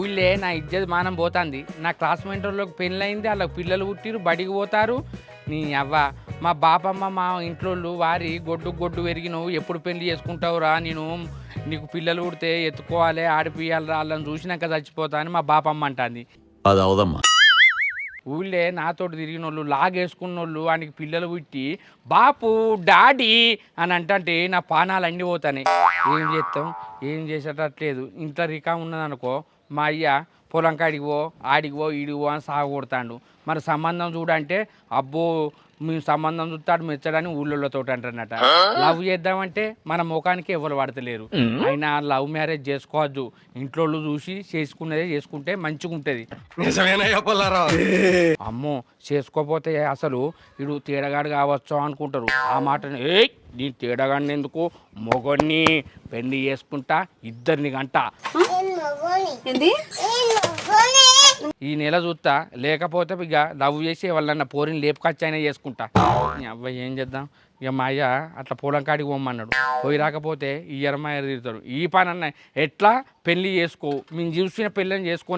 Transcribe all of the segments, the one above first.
ఊళ్ళే నా ఇజ్జత్ మానం పోతుంది. నా క్లాస్మేట్ వాళ్ళకి పెళ్ళయింది, వాళ్ళకి పిల్లలు పుట్టిరు, బడికి పోతారు. నీ అవ్వ మా బాపమ్మ మా ఇంట్లో వారి గొడ్డు పెరిగినవు, ఎప్పుడు పెళ్లి చేసుకుంటావురా, నేను నీకు పిల్లలు పుడితే ఎత్తుకోవాలి, ఆడిపియాలరా, వాళ్ళని చూసినాక చచ్చిపోతా అని మా బాపమ్మ అంటుంది. అది అవదమ్మా. ఊళ్ళే నాతోటి తిరిగిన వాళ్ళు, లాగేసుకున్న వాళ్ళు, వానికి పిల్లలు పుట్టి బాపు డాడీ అని అంటే నా పానాలు అన్నీ పోతాయి. ఏం చేస్తాం, ఏం చేసేటట్లేదు. ఇంట్లో రికా ఉన్నదనుకో మా అయ్య పొలం కాడికి పో, ఆడికి పో, ఈడికి పో అని సాగు కొడతాడు. మరి సంబంధం చూడంటే అబ్బో మేము సంబంధం చూస్తాడు మెచ్చడని ఊళ్ళోతో అంటారనట. లవ్ చేద్దామంటే మన ముఖానికి ఎవరు పడతలేరు. అయినా లవ్ మ్యారేజ్ చేసుకోవద్దు, ఇంట్లో చూసి చేసుకున్నదే చేసుకుంటే మంచిగా ఉంటుంది. అమ్మో చేసుకోపోతే అసలు వీడు తేడగాడు కావచ్చు అనుకుంటారు. ఆ మాటని నీ తేడగాడిని ఎందుకు, మొగన్ని పెళ్లి చేసుకుంటా, ఇద్దరిని గంట ఈ నెల చూస్తా, లేకపోతే ఇక లవ్ చేసి వాళ్ళన్న పోరిని లేపుకొచ్చైనా చేసుకుంటా. అబ్బాయి ఏం చేద్దాం, ఇక మా అయ్య అట్లా పొలం కాడికి పోమన్నాడు. పోయి రాకపోతే ఈ ఎరమాయ తిరుగుతాడు. ఈ పని అన్న ఎట్లా పెళ్లి చేసుకో, మేము చూసిన పెళ్ళని చేసుకో,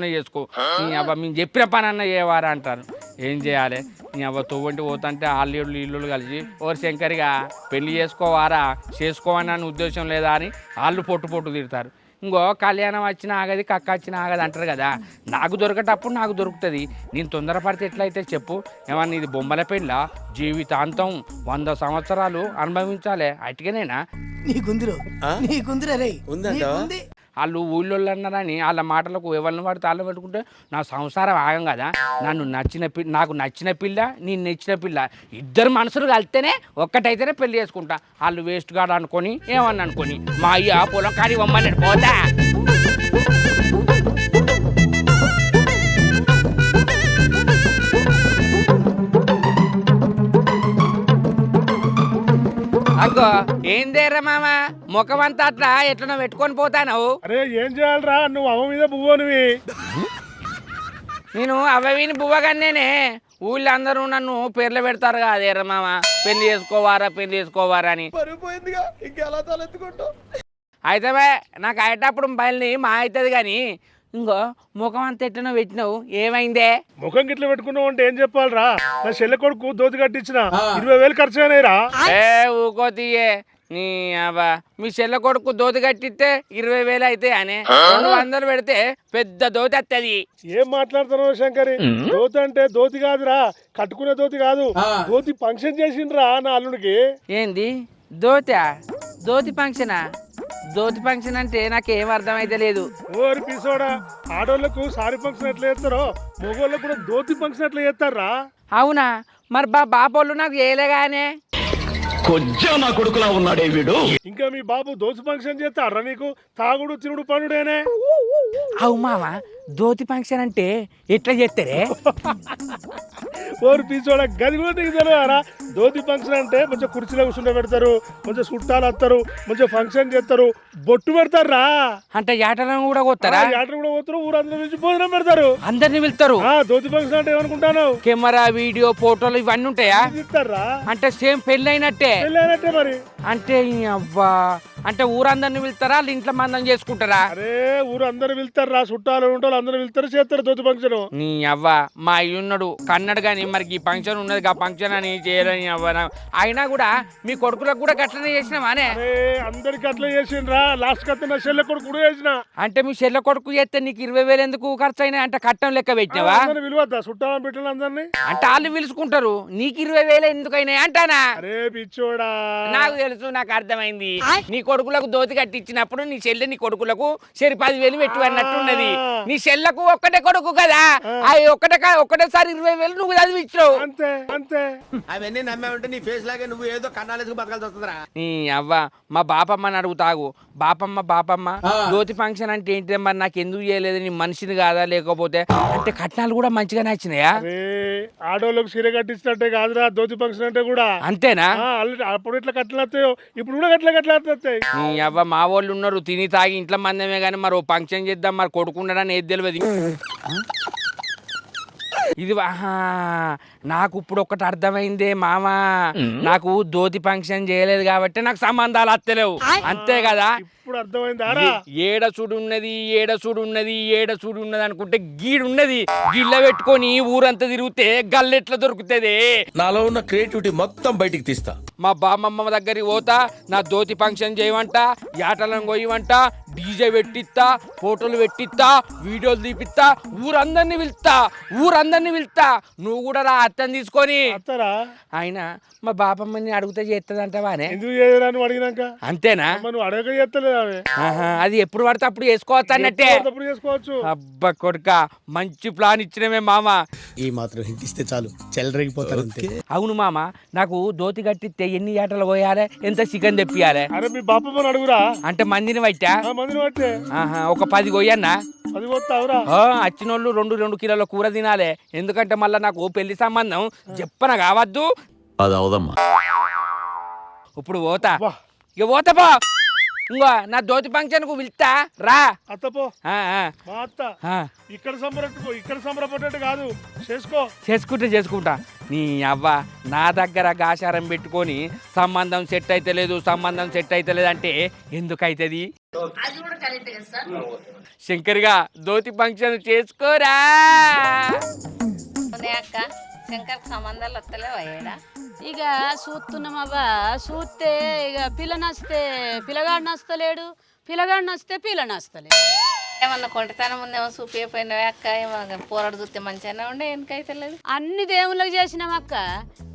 నీ అబ్బా మేము చెప్పిన పని అన్న చేయవారా అంటారు. ఏం చేయాలి, నీ అబ్బా తోవంటి పోతుంటే వాళ్ళు ఇల్లు కలిసి ఓరు శంకరిగా పెళ్లి చేసుకోవారా, చేసుకోవాలని ఉద్దేశం లేదా అని వాళ్ళు పొట్టు తిడతారు. ఇంకో కళ్యాణం వచ్చిన ఆగది, కక్క వచ్చిన ఆగది అంటారు కదా. నాకు దొరికేటప్పుడు నాకు దొరుకుతుంది. నేను తొందరపడితే ఎట్లయితే చెప్పు. ఏమన్నా ఇది బొమ్మల పెళ్ళ, జీవితాంతం 100 సంవత్సరాలు అనుభవించాలి అటుకనేనా? వాళ్ళు ఊళ్ళో అన్నారని వాళ్ళ మాటలకు ఎవరిని పడితే వాళ్ళు పెట్టుకుంటే నా సంసారం ఆగం కదా. నాకు నచ్చిన పిల్ల, నేను నచ్చిన పిల్ల, ఇద్దరు మనసులు కలిస్తేనే ఒక్కటైతేనే పెళ్లి చేసుకుంటా. వాళ్ళు వేస్ట్ గాడు అనుకొని ఏమన్నా అనుకొని మా అయ్య పొలం కాడి వమ్మన్నాడు పోతా. అగ్గో ఏందేరా మామ, ముఖమంతా అట్లా ఎట్లనో పెట్టుకొని పోతాను. అరే ఏం చేయాలరా, నువ్వు అమ్మ మీద బువ్వనివి. నేను అవవిని బువ్వగానేనే ఊళ్ళో అందరూ నన్ను పేర్లు పెడతారు కాదేరా మామ, పెళ్లి చేసుకోవారా అని. అయితే నాకు అయ్యేటప్పుడు బయలుని మా అవుతుంది కానీ ఇంకో ముఖం అంత ఎట్లనో పెట్టినావు, ఏమైందే? ముఖం గిట్ల పెట్టుకున్నావు అంటే ఏం చెప్పాలరా, నా చెల్లె కొడుకు దోతి కట్టించిన 20,000 ఖర్చు అయినాయిరా. ఊకో తీయే నీ అబ్బా, మీ చెల్లె కొడుకు దోతి కట్టిస్తే 20,000 అయితే అని 200 పెడితే పెద్ద దోతి వస్తుంది. ఏం మాట్లాడుతున్నావు శంకరి? దోతి అంటే దోతి కాదురా, కట్టుకునే దోతి కాదు, దోతి ఫంక్షన్ చేసిండ్రా నా అల్లుడికి. ఏంది దోతి ఫంక్షనా? దోతి ఫంక్షన్ అంటే నాకేం అర్థమైతే లేదు. ఓరి పిసోడా, ఆడోళ్లకు సారీ ఫంక్షన్ ఎట్లా చేస్తారో మగోళ్ళకు కూడా దోతి ఫంక్షన్ ఎట్లా చేస్తారా? అవునా? మరి బాపోళ్ళు నాకు చేయలేగానే. కొంచెం నా కొడుకులా ఉన్నాడే వీడు. ఇంకా మీ బాబు దోతి ఫంక్షన్ చేస్తారా? నీకు తాగుడు తినుడు పనుడేనే. అవు మామ, దోతి ఫంక్షన్ అంటే ఎట్లా చేస్తారే? ఓరు పీచోడ, గది కూడా నీకు తెలియరా? దోతి ఫంక్షన్ అంటే మంచిగా కుర్చీలో కూర్చుంటే పెడతారు, మంచిగా చుట్టాలు వస్తారు, మంచిగా ఫంక్షన్ చేస్తారు, బొట్టు పెడతారా. అంటే యాటలను కూడా కొత్తారా? యాటలు కూడా పోతారు, ఊరందరి నుంచి భోజనం పెడతారు, అందరిని పిలుస్తారు. దోతి ఫంక్షన్ అంటే ఏమనుకుంటాను? కెమెరా, వీడియో, ఫోటోలు ఇవన్నీ ఉంటాయా? ఇస్తారా? అంటే సేమ్ పెళ్ళి అయినట్టే. మరి అంటే అవ్వా, అంటే ఊరందరిని పిలుస్తారా, వాళ్ళు ఇంట్లో మందం చేసుకుంటారా? అరే ఊరు అందరు వెళ్తారా, చుట్టాలు ఉంటారు, అందరూ వెళ్తారు, చేస్తారు దోతి ఫంక్షన్. నీ అవ్వ మా అయ్యున్నాడు కన్నాడు కానీ మరి ఈ ఫంక్షన్ ఉన్నది, ఆ ఫంక్షన్ అని చేయలేని అవ్వ. అయినా కూడా మీ కొడుకులకు కూడా గట్లనే చేసినావానే? అందరికి అట్లా చేసిండ్రా, లాస్ట్ కత్తి నా చెల్లె కొడుకు కూడా చేసిన. అంటే మీ చెల్లె కొడుకు చేస్తే నీకు 20,000 ఎందుకు ఖర్చు అయినా? అంటే కట్టం లెక్క పెట్టినావా? విలువద్దా చుట్టాలను పెట్టిన అందరినీ? అంటే వాళ్ళు పిలుచుకుంటారు, నీకు 20,000 ఎందుకైనా అంటానా? అరే పిచ్చోడా, నాకు తెలుసు, నాకు అర్థమైంది. నీ కొడుకులకు దోతి కట్టించినప్పుడు నీ చెల్లె నీ కొడుకులకు 10,000 పెట్టు అన్నట్టున్నది. నీ చెల్లకు ఒక్కటే కొడుకు కదా, అవి ఒకటేసారి 20,000 నువ్వు చదివించావు. అంతే అంతే. అవన్నీ నమ్మే ఉంటే నీ ఫేస్ లాగే నువ్వు ఏదో కన్నాలేసుకు బతకాల్సి వస్తుందిరా. నీ అవ్వ మా బాపమ్మని అడుగుతాగు. బాపమ్మ దోతి ఫంక్షన్ అంటే ఏంటి మరి, నాకు ఎందుకు చేయలేదు? నీ మనిషిని కాదా? లేకపోతే అంటే కట్నాలు కూడా మంచిగా నచ్చినాయా? ఆడోళ్ళకి సీర కట్టించినట్టే కాదురా దోతి ఫంక్షన్ అంటే కూడా. అంతేనా? అప్పుడు ఇట్లా కట్టలు వస్తాయో ఇప్పుడు కూడా కట్లా వస్తాయి. నీ అవ్వ మా వాళ్ళు ఉన్నారు తిని తాగి ఇంట్లో మందమే కానీ మరి ఓ ఫంక్షన్ చేద్దాం, మరి కొడుకుండడానికి ఏది తెలియదు. ఇది నాకు ఇప్పుడు ఒకటి అర్థమైందే మామ, నాకు దోతి ఫంక్షన్ చేయలేదు కాబట్టి నాకు సంబంధాలు వస్తలేవు, అంతే కదా? ఇప్పుడు అర్థమైందారా? ఏడ చూడున్నది అనుకుంటే గీడున్నది. గిళ్ళ పెట్టుకొని ఊరంతా తిరిగితే గల్లెట్లా దొరుకుతుంది? నాలో ఉన్న క్రియేటివిటీ మొత్తం బయటికి తీస్తా. మా బామ్మమ్మ దగ్గరికి పోతా, నా దోతి ఫంక్షన్ చేయమంట, యాటలను కొయ్యమంట, డీజే పెట్టిస్తా, ఫోటోలు పెట్టిస్తా, వీడియోలు తీపిస్తా, ఊరందరినీ పిలుస్తా. నువ్వు కూడా రా అత్తని తీసుకొని. అత్తరా? ఆయన మా బాపమ్మని అడిగితే చేస్తుందంటవానే. ఎందుకు చేయరా నువ్వు అడిగినాక? అంతేనా? నువ్వు అడగ చేస్తలేదు ఆమె. అది ఎప్పుడు పడితే అప్పుడు చేసుకోవచ్చు అన్నట్టే. అప్పుడు చేసుకోవచ్చు. అబ్బా కొడుక, మంచి ప్లాన్ ఇచ్చినమే మామ. ఈ మాత్రం హింట్ ఇస్తే చాలు, చెలరేగిపోతారు అంతే. అవును మామ, నాకు దోతి కట్టిస్తే ఎన్ని ఆటలు పోయాలి, ఎంత చికెన్ తెప్పియాలి? అరే మీ బాపమ్మని అడుగురా. అంటే మందిని పట్టా? మందిని పట్టే ఒక 10 కొయ్యన్నా. అది కొత్తావురా? వచ్చినోళ్ళు 2 కిలోల కూర తినాలి. ఎందుకంటే మళ్ళీ నాకు పెళ్లి సంబంధం చెప్పన కావద్దు. అది అవదమ్మా. ఇప్పుడు పోతా, ఇక పోతాపో. ఇంకో నా దోతి ఫంక్షన్ కు పిలుస్తా, రా. అత్తపో. మా అత్త ఇక్కడ సంబరపడ్డట్టు కాదు, చేసుకుంటా. నీ అవ్వ నా దగ్గర గాశారం పెట్టుకొని సంబంధం సెట్ అయితే లేదు అంటే ఎందుకైతుంది? శంకర్గా దోతి ఫంక్షన్ చేసుకోరా. అక్క శంకర్ సంబంధాలు వస్తలేవా? ఇక చూస్తున్నామవ్వా, చూస్తే ఇక పిల్లగాడు నచ్చలేడు, పిల్లగాడు నచ్చితే పిల్ల నచ్చలేదు. ఏమన్నా కొంటతనం ఉందేమో చూపిపోయినావే అక్క? ఏమో పోరాడు చూస్తే మంచిగానే ఉండే, ఎందుకైతే లేదు? అన్ని దేవుళ్ళకి చేసినాం అక్క,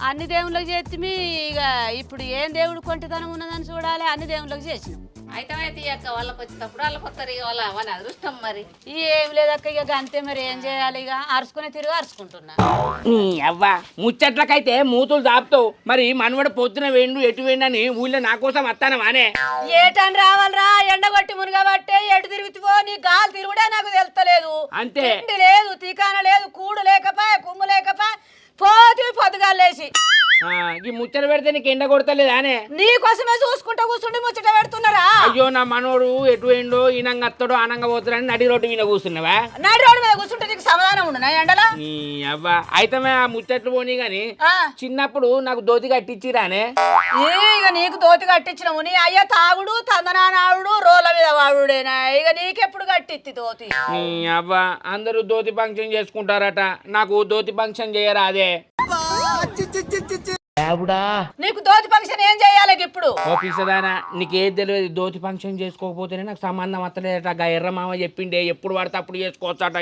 అన్ని దేవుళ్ళకి చేస్తే ఇక ఇప్పుడు ఏం దేవుడు కొంటతనం ఉన్నదని చూడాలి, అన్ని దేవుళ్ళకి చేసినాం. అయితే అక్క వాళ్ళకి వచ్చేటప్పుడు వాళ్ళకి వస్తారు, ఇక వాళ్ళ అదృష్టం. మరి ఏం లేదక్క, ఇక అంతే. మరి ఏం చేయాలి? ఇక అరుచుకునే తిరిగి అరుచుకుంటున్నా. అవ్వ ముచ్చట్లకైతే మూతులు దాపుతావు. మరి మనవడు పొద్దున ఎటు వేండని ఊళ్ళో నా కోసం వస్తానవానే? ఏటని రావాలరా? ఎండగొట్టి మునగబట్టే ఎటు తిరుగుతువో, నీ గాలి తిరుగుడే నాకు తెలుస్తలేదు. అంతే. లేదు, తీకాన లేదు, కూడు లేకపోయా, కుమ్ము లేకపోయా, పొద్దుగాలేసి ఈ ముచ్చట పెడితే నీకు ఎండ కొడతలేదానే? నీ కోసమే చూసుకుంటా కూర్చుండి ముచ్చట పెడుతున్నారా? అయ్యో నా మనోడు ఎటు వేండో, ఈనంగా అత్తడో ఆనంగా పోతాడని నడి రోడ్డు మీద కూర్చున్నావా? నడి రోడ్డు మీద కూర్చుంటే నీకు సమాధానం ఉండనా ఎండలా? నీ అవ్వ అయితే ఆ ముచ్చట్లు పోనీ గాని చిన్నప్పుడు నాకు దోతి కట్టించిరానే? ఇక నీకు దోతి కట్టించినావు, నీ అయ్య తాగుడు తందనానాడు రోల మీద వాడుడేనా? ఇక నీకెప్పుడు కట్టిత్తి దోతి? నీ అవ్వ అందరూ దోతి ఫంక్షన్ చేసుకుంటారట, నాకు దోతి ఫంక్షన్ చేయరా? అదే నీకు దోతి ఫంక్షన్ ఏం చేయాలి ఇప్పుడు? ఓపిసదానా, నీకేది తెలియదు. దోతి ఫంక్షన్ చేసుకోకపోతేనే నాకు సంబంధం అత్తలేదట. గా ఎర్ర మామ చెప్పిండే ఎప్పుడు పడితే అప్పుడు చేసుకోవచ్చట.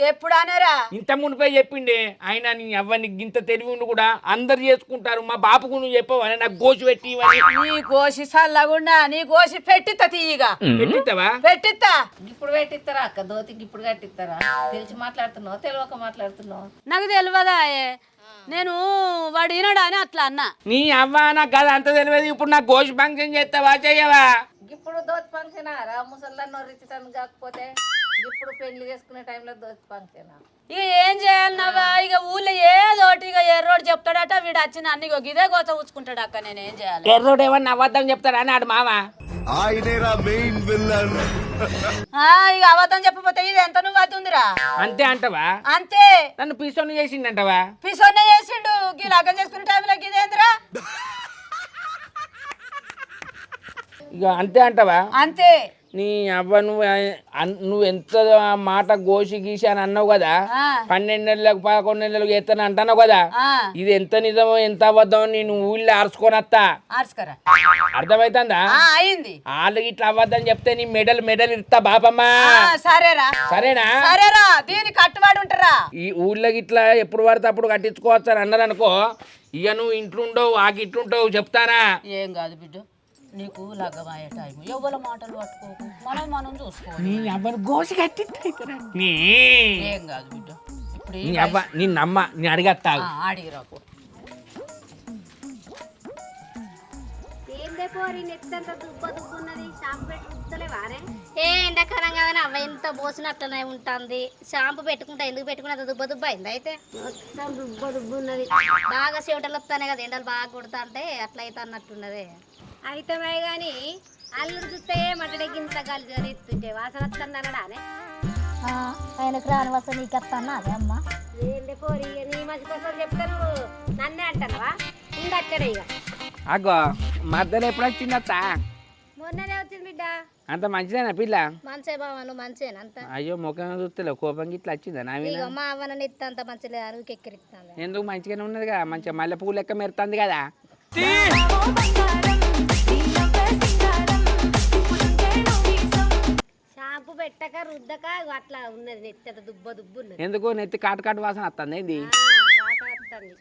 ఎప్పుడు అనేరా? ఇంత మునిపే చెప్పిండే. అయినా నీ అవ్వ నీకు ఇంత తెలివి ఉండి కూడా అందరు చేసుకుంటారు. మా బాపుకు నువ్వు చెప్పవని నాకు గోసి పెట్టి నీ గోసి సల్లగుండా, నీ గోసి పెట్టిత్తా తీయగా. పెట్టిస్తావా? పెట్టిత్తా. ఇప్పుడు పెట్టిస్తారా అక్క దోతికి? ఇప్పుడు కట్టిస్తారా? తెలిసి మాట్లాడుతున్నావు, తెలియక మాట్లాడుతున్నావు? నాకు తెలియదా? నేను వాడు ఈనాడు అని అట్లా అన్నా. నీ అవ్వ నాకు కదా అంత తెలియదు. ఇప్పుడు నాకు గోసి ఫంక్షన్ చేస్తావా చెయ్యవా? ఇప్పుడు దోతి ఫంక్షన్ రా? ముసల్దాన్ని రిచితాను కాకపోతే ఇప్పుడు పెళ్లి చేసుకునే టైంలో దోతి ఫంక్షన్. ఇక ఏం చేయాలి నవ్వా? ఇక ఊళ్ళో ఏదోటి ఇక ఎర్రోడు చెప్తాడట, వీడు వచ్చిన అన్ని ఇదే గోచ ఉంచుకుంటాడు అక్క. నేనేం చేయాలి? ఎర్రోడు ఏమన్నా అబద్ధం చెప్తాడా అని ఆడు మామ. ఇక అబద్ధం చెప్పపోతే ఇది ఎంత నువ్వు అవుతుందిరా? అంతే అంటవా? అంతే. నన్ను పిసోని చేసిండంటవా? పిసోనే చేసిండు. గీ లగ్గం చేసుకునే టైంలో ఇదేంద్రా? ఇక అంతే అంటవా? అంతే. నీ అవ్వ నువ్వు ఎంత మాట గోసి గీసి అని అన్నావు కదా, 12 నెలలకు 11 నెలలకు ఎత్తని అంటున్నావు కదా, ఇది ఎంత నిజమో ఎంత అబద్ధం నేను ఊళ్ళో అరుచుకొని వస్తా. అర్థమైతుందా? అయింది. వాళ్ళకి ఇట్లా అబద్ధం చెప్తే నీ మెడల్ ఇస్తా బాపమ్మా. సరేరా? సరేనా? సరేరా. దీనికి కట్టుబడి ఉంటారా? ఈ ఊళ్ళకి ఇట్లా ఎప్పుడు పడితే అప్పుడు కట్టించుకోవచ్చు అని అన్నారు అనుకో, ఇక నువ్వు ఇంట్లుండవు ఆకిట్లుంటావు. చెప్తానా? ఏం కాదు బిడ్డ, నీకు లగ్గమయ్యే టైం. ఎవరి మాటలు పట్టుకోకు, మనం చూసుకోవాలి. ఎవరు గోసి కట్టి ఏం కాదు బిడ్డ. ఇప్పుడు నీ నమ్మ నీ అడిగత్తా. అడిగిరాకు. ఏ ఎండాకాలం కాదని అవ్వ ఎంత పోసినట్లనే ఉంటుంది. షాంపూ పెట్టుకుంటా, ఎందుకు పెట్టుకున్నా దుబ్బ అయింది. అయితే మొత్తం దుబ్బ ఉన్నది. బాగా చెవిటలు వస్తానే కదా, ఎండలు బాగా కొడతా అంటే అట్లా అయితే అన్నట్టున్నదే. అయితే కానీ అల్లుడు చూస్తే మటడికి ఇంత గాలి ఎత్తుంటే వాసన వస్తుంది అనడానే. ఆయనకు రాని వాసన నీకు వస్తానా? అదే అమ్మ ఏంటి పోరి, నీ మంచి కోసం చెప్తే నువ్వు నన్నే అంటావా? ఉండక్కడే ఇక అగ్గో మధ్యలో ఎప్పుడు వచ్చింది అత్త మొన్ననే వచ్చింది బిడ్డ. అంత మంచిదేనా పిల్ల? మంచే బావ, నువ్వు మంచేనా అంత? అయ్యో ముఖం చూస్తలే కోపం గిట్లా వచ్చిందా నా మీద? ఇక మా అవ్వనని ఇస్తా అంత మంచిలే నువ్వు ఎక్కిరిస్తాను. ఎందుకు మంచిగానే ఉన్నది కదా, మంచిగా మల్లె పువ్వు లెక్క మెరుతుంది కదా. షాంపూ పెట్టక రుద్దక అట్లా ఉన్నది, నెత్తి దుబ్బ దుబ్బు ఉన్నది. ఎందుకు నెత్తి కాటు వాసన వస్తుంది ఏంది? వాసన వస్తుంది.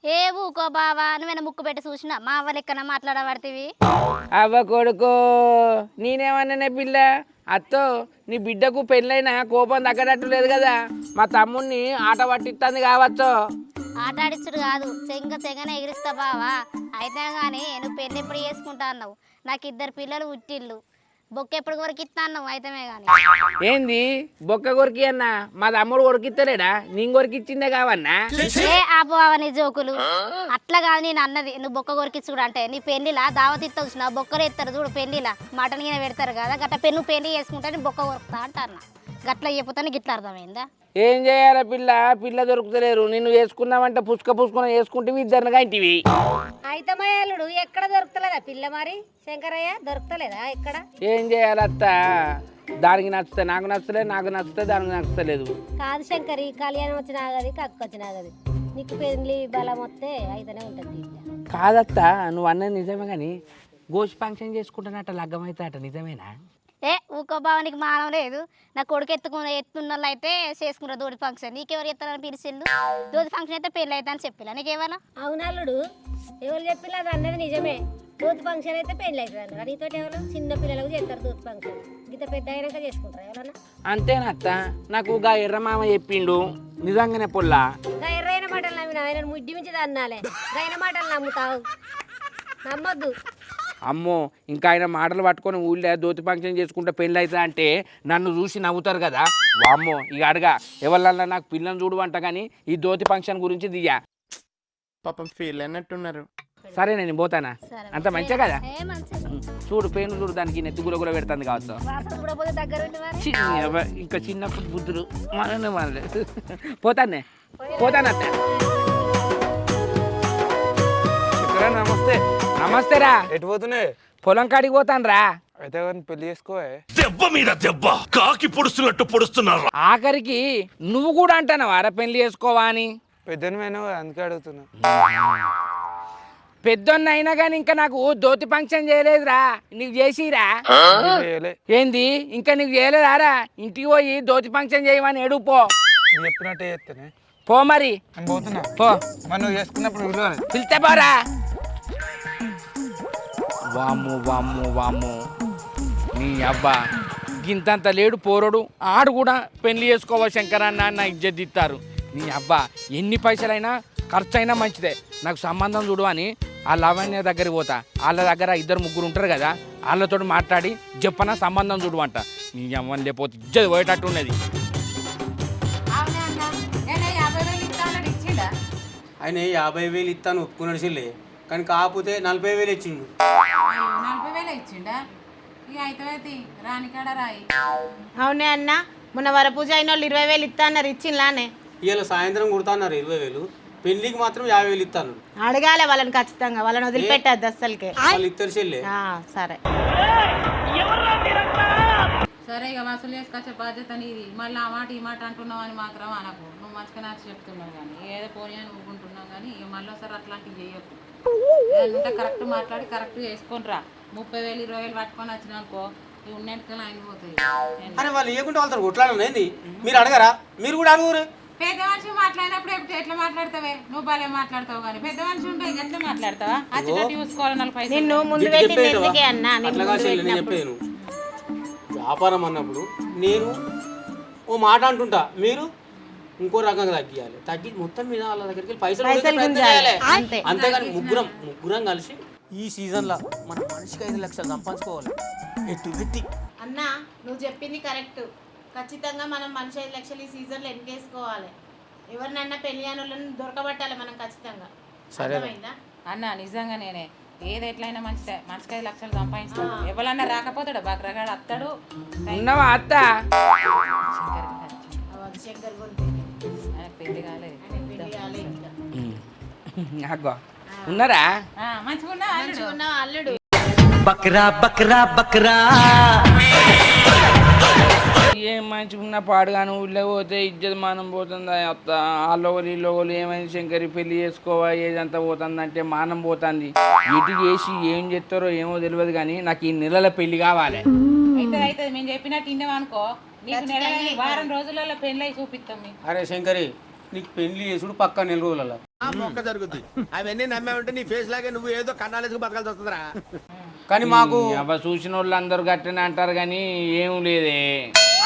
ఏ ఊకో బావా, నువ్వేనా ముక్కు పెట్టి చూసినా మా అవ్వ లెక్కన మాట్లాడబడితివి. అవ్వ కొడుకో నేనేమన్నానే పిల్ల? అత్తో నీ బిడ్డకు పెళ్ళైనా కోపం తగ్గటట్టు లేదు కదా, మా తమ్ముడిని ఆట పట్టిస్తుంది కావచ్చు. ఆట ఆడిచ్చుడు కాదు, చెంగనే ఎగిరిస్తా బావా. అయితే కానీ నువ్వు పెళ్ళి ఎప్పుడు చేసుకుంటా అన్నావు, నాకు 2 పిల్లలు ఉట్టిళ్ళు, బొక్క ఎప్పుడు కొరికి ఇస్తా అన్నావు. అయితమే కానీ ఏంది బొక్క కొరికి అన్నా? మా తమ్ముడు కొరికిత్తలేడా? నేను కొరికిచ్చిందే కావన్నా? ఏ ఆపు బావా నీ జోకులు. అట్లా కాదు నేను అన్నది, నువ్వు బొక్క కొరికిచ్చుడు అంటే నీ పెళ్లిలా దావత్ ఇస్తా చూసిన బొక్కలు ఎత్తారు చూడు, పెళ్లిలా మటన్ గిన పెడతారు కదా, గట్ట నువ్వు పెళ్లి చేసుకుంటా నీ బొక్క కొరుకుతా అంటారు. గట్ల చెప్పితే గిట్ల అర్థమైందా? ఏం చేయాలా పిల్ల దొరుకుతలేరు. నిన్ను వేసుకుందామంటే పుసుకుని వేసుకుంటే ఇద్దరినిగా ఇంటివి. అయితమయ్యాలుడు ఎక్కడ దొరుకుతలేదా పిల్ల? మరి శంకరయ్య దొరుకుతలేదా ఎక్కడ? ఏం చేయాలత్త? దానికి నచ్చుతా నాకు నచ్చలేదు, నాకు నచ్చుతా దానికి నచ్చుతలేదు. కాదు శంకరి, కళ్యాణం వచ్చిన ఆగది, కక్కు వచ్చిన ఆగది. నీకు పెళ్లి బలం వస్తే అయితేనే ఉంటుంది. కాదత్త నువ్వు అన్నది నిజమే కానీ గోషి ఫంక్షన్ చేసుకుంటున్నట్ట లగ్గం అయితే అట నిజమేనా? ఏ ఊకో బావనికి మానం లేదు. నా కొడుకు ఎత్తున్న వాళ్ళు అయితే చేసుకుంటారు దోడి ఫంక్షన్. నీకెవరు ఎత్తారని పిలిచిండు? దోడి ఫంక్షన్ అయితే పెళ్ళి అయితే అని చెప్పిలా నీకేమన్నా? అవునాళ్ళుడు ఎవరు చెప్పిలా? అది అన్నది నిజమే. దోతి ఫంక్షన్ అయితే పెళ్ళి అవుతుంది అన్న. నీతో ఎవరు చిన్న పిల్లలకు చేస్తారు దోతి ఫంక్షన్, ఇంత పెద్ద అయినాక చేసుకుంటారు ఎవరన్నా? అంతేనత్త, నాకు గా ఎర్రమామ చెప్పిండు నిజంగానే పొల్లా. ఎర్రైన మాటలు నమ్మిన ఆయన ముడ్డి మించి అన్నాలే. గైన మాటలు నమ్ముతావు, నమ్మొద్దు. అమ్మో ఇంకా ఆయన మాటలు పట్టుకొని ఊళ్ళో దోతి ఫంక్షన్ చేసుకుంటే పెళ్ళి అవుతా అంటే నన్ను చూసి నవ్వుతారు కదా. వామ్మో ఇక అడగా ఎవరన్నా నాకు పిల్లని చూడవంట కానీ ఈ దోతి ఫంక్షన్ గురించి దియ్యా. పాపం ఫీల్ అయినట్టున్నారు. సరే నేను పోతానా? అంత మంచిగా కదా చూడు, పేను చూడు, దానికి నెత్తి గుల పెడుతుంది కావచ్చు. ఇంకా చిన్నప్పుడు బుద్ధులు మనలే. పోతానత్త. నమస్తే. నమస్తేరా. ఎటు పోతున్నాయి? పొలం కాడికి పోతాను రా. అయితే పెళ్లి చేసుకో. దెబ్బ మీద దెబ్బ కాకి పొడుస్తున్నట్టు పొడుస్తున్నారు. ఆఖరికి నువ్వు కూడా అంటావు అర పెళ్లి చేసుకోవా అని. పెద్దనమైనా అందుకే అడుగుతున్నా. పెద్దోన్న అయినా కానీ ఇంకా నాకు దోతి ఫంక్షన్ చేయలేదురా. నీకు చేసిరా? ఏంది ఇంకా నీకు చేయలేదారా? ఇంటికి పోయి దోతి ఫంక్షన్ చేయమని ఎడుగు పో. చెప్పినట్టే చేస్తేనే పో మరి. పోతున్నా. పో. మరి నువ్వు చేసుకున్నప్పుడు పిలితే పోరా. వామ్ము నీ అబ్బా గింతంత లేడు పోరడు, ఆడు కూడా పెళ్లి చేసుకోవా శంకరన్న నా ఇజ్జత్ ఇస్తారు. నీ అబ్బా ఎన్ని పైసలైనా ఖర్చు అయినా మంచిదే, నాకు సంబంధం చూడు అని ఆ లవణ్య దగ్గరికి పోతా. వాళ్ళ దగ్గర 2-3 ఉంటారు కదా, వాళ్ళతో మాట్లాడి చెప్పనా సంబంధం చూడు అంట. నీ అమ్మని లేకపోతే ఇజ్జత్ పోయేటట్టు ఉన్నది. ఆయన 50,000 ఇస్తాను ఒప్పుకున్నాడు చెల్లి, కానీ కాకపోతే 40,000 ఇచ్చిండు. 40,000 ఇచ్చిండా? ఇక అయితే రానికాడ రాయి. అవునే అన్న, మొన్న వరపూజ అయిన వాళ్ళు 20,000 ఇస్తా అన్నారు, ఇచ్చింలానే? ఇవాళ సాయంత్రం కుడతాన్నారు 20,000, పెళ్లికి మాత్రం 50,000 ఇస్తాను. అడగాలి వాళ్ళని ఖచ్చితంగా, వాళ్ళని వదిలిపెట్టద్దు అస్సలకే. వాళ్ళు ఇస్తారు చెల్లి. సరే సరే ఇక వసూలు చేసుకొచ్చే బాధ్యత నీది. మళ్ళీ ఆ మాట ఈ మాట అంటున్నావు అని మాత్రం అనకు. నువ్వు మంచిగా నాకు చెప్తున్నావు కానీ ఏదో పోనీ అని ఊరుకుంటున్నావు కానీ ఇక మళ్ళీ ఒకసారి అట్లాంటివి చేయకు. అంతా కరెక్ట్ మాట్లాడి కరెక్ట్ చేసుకొని రా. 30,000 20,000 పట్టుకొని వచ్చిన అనుకో ఈ ఉన్నట్టుగా అయిపోతాయి. అని వాళ్ళు ఇవ్వకుంటే వాళ్ళతో కొట్లాడలేదు. మీరు అడగరా? మీరు కూడా అడుగురు. పెద్ద మనిషి మాట్లాడినప్పుడు ఎట్లా మాట్లాడతావే? నువ్వు బాగా మాట్లాడతావు కానీ పెద్ద మనిషి ఉంటే ఎట్లా మాట్లాడతావా? అచ్చేటట్టు చూసుకోవాలి 40 పైసలు. నిన్ను ముందు పెట్టింది అన్న. నేను చెప్పాను వ్యాపారం అన్నప్పుడు నేను ఓ మాట అంటుంటా, మీరు ఇంకో రకంగా తగ్గి మొత్తం మీద వాళ్ళ దగ్గరికి పైసలు అంతేగాని ముగ్గురం కలిసి ఈ సీజన్లో మన మనిషికి 5 లక్షలు సంపాదించుకోవాలి. ఎట్టు పెట్టి అన్న నువ్వు చెప్పింది కరెక్ట్. ఖచ్చితంగా మనం మనిషి 5 లక్షలు ఈ సీజన్లో ఎన్నికేసుకోవాలి. ఎవరినన్నా పెళ్లి అని వాళ్ళని దొరకబట్టాలి మనం ఖచ్చితంగా. అర్థమైందా అన్న? నిజంగా నేనే ఏది ఎట్లయినా మనిషికి 5 లక్షలు సంపాదిస్తాడు. ఎవరన్నా రాకపోతాడు బక్రగాడు అత్తాడు. ఉన్నావా అత్త? శంకర్ పెళ్లి కాలేదు. ఉన్నారా? మంచిగున్నా మంచిగున్న అల్లుడు. ఏం మంచిగున్న పాడుగాను ఊళ్ళో పోతే ఇజ్జత్ మానం పోతుంది అత్త. వాళ్ళొకరు వీళ్ళొకరు ఏమైంది శంకరి పెళ్లి చేసుకోవా ఏదంతా పోతుందంటే మానం పోతుంది. ఎటు చేసి ఏం చేస్తారో ఏమో తెలియదు కానీ నాకు ఈ నెలల పెళ్లి కావాలి. అయితే మేము చెప్పినట్టు ఇన్నావనుకో నీకు వారం రోజులలో పెళ్ళి చూపిస్తాం మీకు. అరే శంకరి నీకు పెళ్లి చేసుడు పక్క 4 రోజులలో మొక్క జరుగుద్ది. అవన్నీ నమ్మే ఉంటే నీ ఫేస్ లాగే నువ్వు ఏదో కన్నాలేసుకు బతకాల్సి వస్తుందిరా. కానీ మాకు అబ్బా చూసిన వాళ్ళు అందరు గట్టనే అంటారు కానీ ఏం లేదే.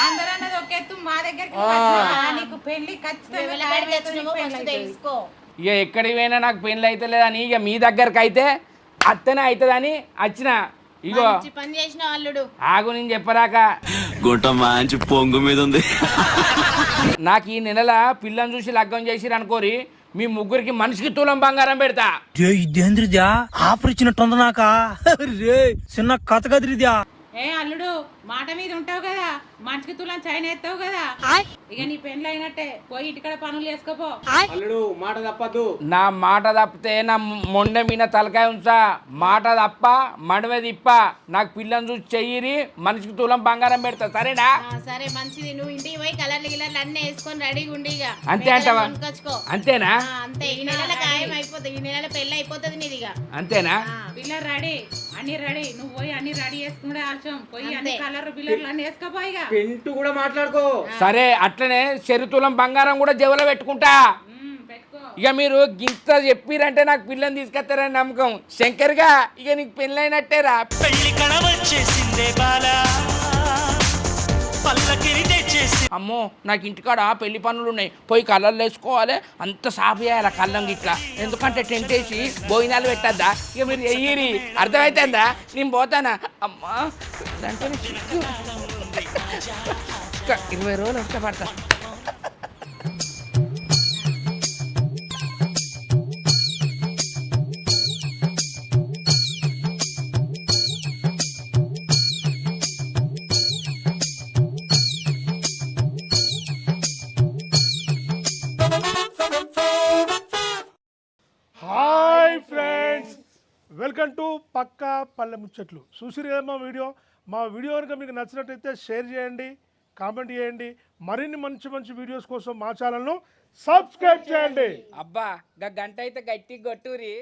అందరూ అన్నది ఒక ఎత్తు, మా దగ్గరికి వచ్చినా నీకు పెళ్లి ఖచ్చితంగా తెలుసుకో. ఇక ఎక్కడికి పోయినా నాకు పెళ్ళి అయితే లేదని ఇక మీ దగ్గరకు అయితే అత్తనే అవుతుందని వచ్చిన. ఇగో మంచి పని చేసిన అల్లుడు. ఆగు నేను చెప్పరాక గుంట మంచి పొంగు మీద ఉంది. నాకు ఈ నెలల పిల్లని చూసి లగ్గం చేసిరు అనుకోరి మీ ముగ్గురికి మనిషికి తులం బంగారం పెడతా. ఇదేంద్రిద్యా ఆఫర్ ఇచ్చినట్టుంది నాకా రే చిన్న కథ కదిరిద్యా. ఏ అల్లుడు మాట మీద ఉంటావు కదా, మంచికి తులం చైన్ ఎత్తావు కదా, ఇక నీ పెళ్ళి అయినట్టే పోయి ఇటుకడ పనులు చేసుకోపో. అల్లుడు మాట తప్పదు. నా మాట తప్పితే నా మొండె మీద తలకాయ ఉంచా. మాట తప్ప మడవ తిప్ప. నాకు పిల్లని చూసి చెయ్యిరి మనిషికి తులం బంగారం పెడతా సరేనా? సరే మంచిది. నువ్వు ఇంటికి పోయి కలర్లు గిలర్లు అన్ని వేసుకొని రెడీగా ఉండి ఇక. అంతే అంటావా? కొనుక్కొచ్చుకో. అంతేనా? అంతే. ఈ నెల ఖాయం అయిపోతుంది. ఈ నెల పెళ్లి అయిపోతుంది నీదిగా. అంతేనా? పిల్లలు రెడీ, అన్ని రెడీ. నువ్వు పోయి అన్ని రెడీ చేసుకుంటే ఆల్చం పోయి అన్ని కలర్ బిల్లర్లు అన్ని వేసుకోపోయిగా. పెంటు కూడా మాట్లాడుకో. సరే అట్లనే చెరుతులం బంగారం కూడా జేబులో పెట్టుకుంటా. పెట్టుకో. ఇక మీరు గింత చెప్పిరంటే నాకు పిల్లని తీసుకొస్తారని నమ్మకం. శంకర్గా ఇక నీకు పెళ్ళైనట్టేరా. పెళ్లి కళ వచ్చేసిందే బాలా, పల్లకిని తెచ్చేసి. అమ్మో నాకు ఇంటికాడ పెళ్లి పనులు ఉన్నాయి. పోయి కళ్ళల్లో వేసుకోవాలి, అంత సాఫ్ చేయాలి కళ్ళం గిట్లా. ఎందుకంటే టెంట్ వేసి భోజనాలు పెట్టద్దా. ఇక మీరు ఎయ్యిరి అర్థమవుతుందా? నేను పోతానా? అమ్మా అంటే 20 రోజులు వస్తే పడతా. హాయ్ ఫ్రెండ్స్, వెల్కమ్ టు పక్కా పల్లె ముచ్చట్లు. చూసిరు కదా మా వీడియో కనుక మీకు నచ్చినట్టయితే షేర్ చేయండి, కామెంట్ చేయండి. మరిన్ని మంచి మంచి వీడియోస్ కోసం మా ఛానల్ను సబ్స్క్రైబ్ చేయండి. అబ్బా గంట అయితే గట్టి కొట్టూరి.